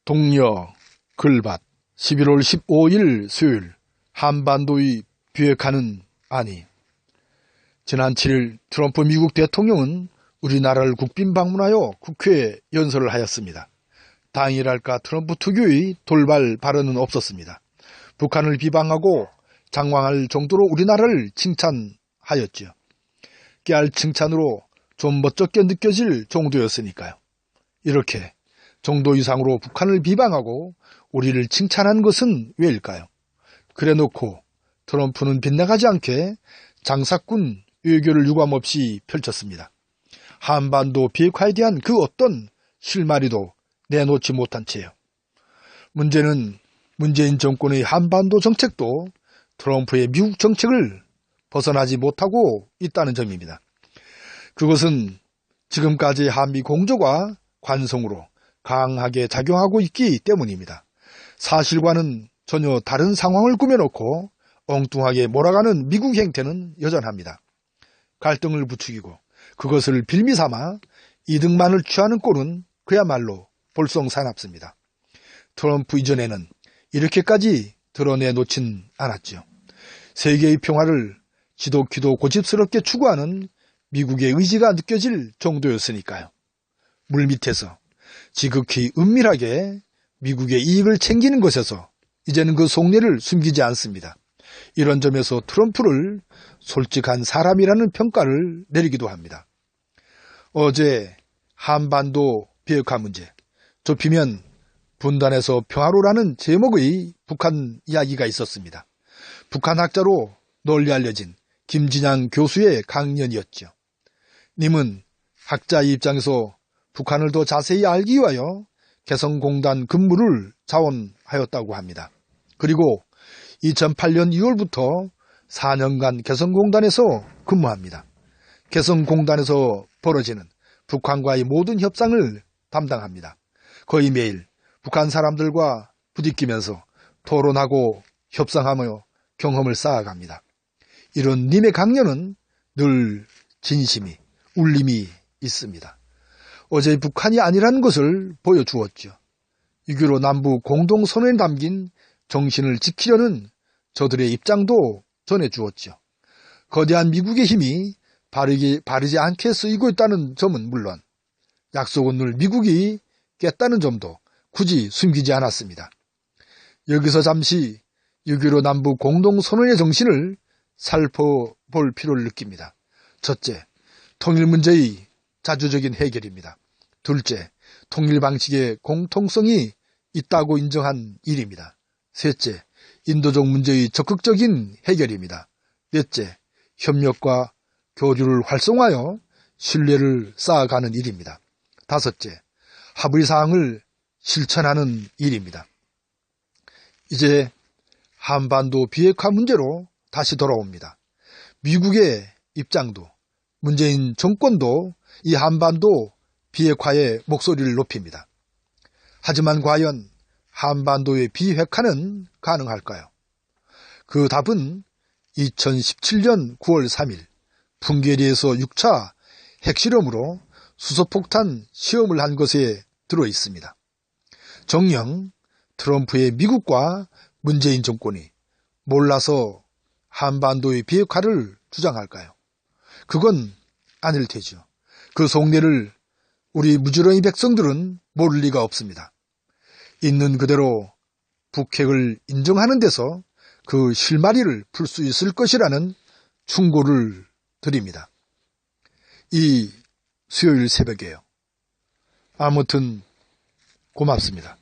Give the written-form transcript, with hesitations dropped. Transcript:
동료 글밭 11월 15일 수요일 한반도의 비핵화는 아니. 지난 7일 트럼프 미국 대통령은 우리나라를 국빈 방문하여 국회에 연설을 하였습니다. 당일할까 트럼프 특유의 돌발 발언은 없었습니다. 북한을 비방하고 장황할 정도로 우리나라를 칭찬하였지요. 깨알 칭찬으로 좀 멋쩍게 느껴질 정도였으니까요. 이렇게 정도 이상으로 북한을 비방하고 우리를 칭찬한 것은 왜일까요? 그래놓고 트럼프는 빗나가지 않게 장사꾼 외교를 유감없이 펼쳤습니다. 한반도 비핵화에 대한 그 어떤 실마리도 내놓지 못한 채요. 문제는 문재인 정권의 한반도 정책도 트럼프의 미국 정책을 벗어나지 못하고 있다는 점입니다. 그것은 지금까지 한미 공조가 관성으로 강하게 작용하고 있기 때문입니다. 사실과는 전혀 다른 상황을 꾸며놓고 엉뚱하게 몰아가는 미국 행태는 여전합니다. 갈등을 부추기고 그것을 빌미삼아 이득만을 취하는 꼴은 그야말로 볼썽사납습니다. 트럼프 이전에는 이렇게까지 드러내놓진 않았죠. 세계의 평화를 지독히도 고집스럽게 추구하는 미국의 의지가 느껴질 정도였으니까요. 물밑에서 지극히 은밀하게 미국의 이익을 챙기는 것에서 이제는 그 속내를 숨기지 않습니다. 이런 점에서 트럼프를 솔직한 사람이라는 평가를 내리기도 합니다. 어제 한반도 비핵화 문제, 좁히면 분단에서 평화로라는 제목의 북한 이야기가 있었습니다. 북한 학자로 널리 알려진 김진양 교수의 강연이었죠. 님은 학자의 입장에서 북한을 더 자세히 알기 위하여 개성공단 근무를 자원하였다고 합니다. 그리고 2008년 2월부터 4년간 개성공단에서 근무합니다. 개성공단에서 벌어지는 북한과의 모든 협상을 담당합니다. 거의 매일 북한 사람들과 부딪히면서 토론하고 협상하며 경험을 쌓아갑니다. 이런 님의 강연은 늘 진심이, 울림이 있습니다. 어제 북한이 아니라는 것을 보여주었죠. 6.15 남북 공동선언에 담긴 정신을 지키려는 저들의 입장도 전해주었죠. 거대한 미국의 힘이 바르지 않게 쓰이고 있다는 점은 물론 약속은 늘 미국이 깼다는 점도 굳이 숨기지 않았습니다. 여기서 잠시 6.15 남북 공동선언의 정신을 살펴볼 필요를 느낍니다. 첫째, 통일 문제의 자주적인 해결입니다. 둘째, 통일 방식의 공통성이 있다고 인정한 일입니다. 셋째, 인도적 문제의 적극적인 해결입니다. 넷째, 협력과 교류를 활성화하여 신뢰를 쌓아가는 일입니다. 다섯째, 합의사항을 실천하는 일입니다. 이제 한반도 비핵화 문제로 다시 돌아옵니다. 미국의 입장도 문재인 정권도 이 한반도 비핵화의 목소리를 높입니다. 하지만 과연 한반도의 비핵화는 가능할까요? 그 답은 2017년 9월 3일 풍계리에서 6차 핵실험으로 수소폭탄 시험을 한 것에 들어 있습니다. 정녕 트럼프의 미국과 문재인 정권이 몰라서 한반도의 비핵화를 주장할까요? 그건 아닐 테죠. 그 속내를 우리 무지렁이 백성들은 모를 리가 없습니다. 있는 그대로 북핵을 인정하는 데서 그 실마리를 풀 수 있을 것이라는 충고를 드립니다. 이 수요일 새벽에요. 아무튼 고맙습니다.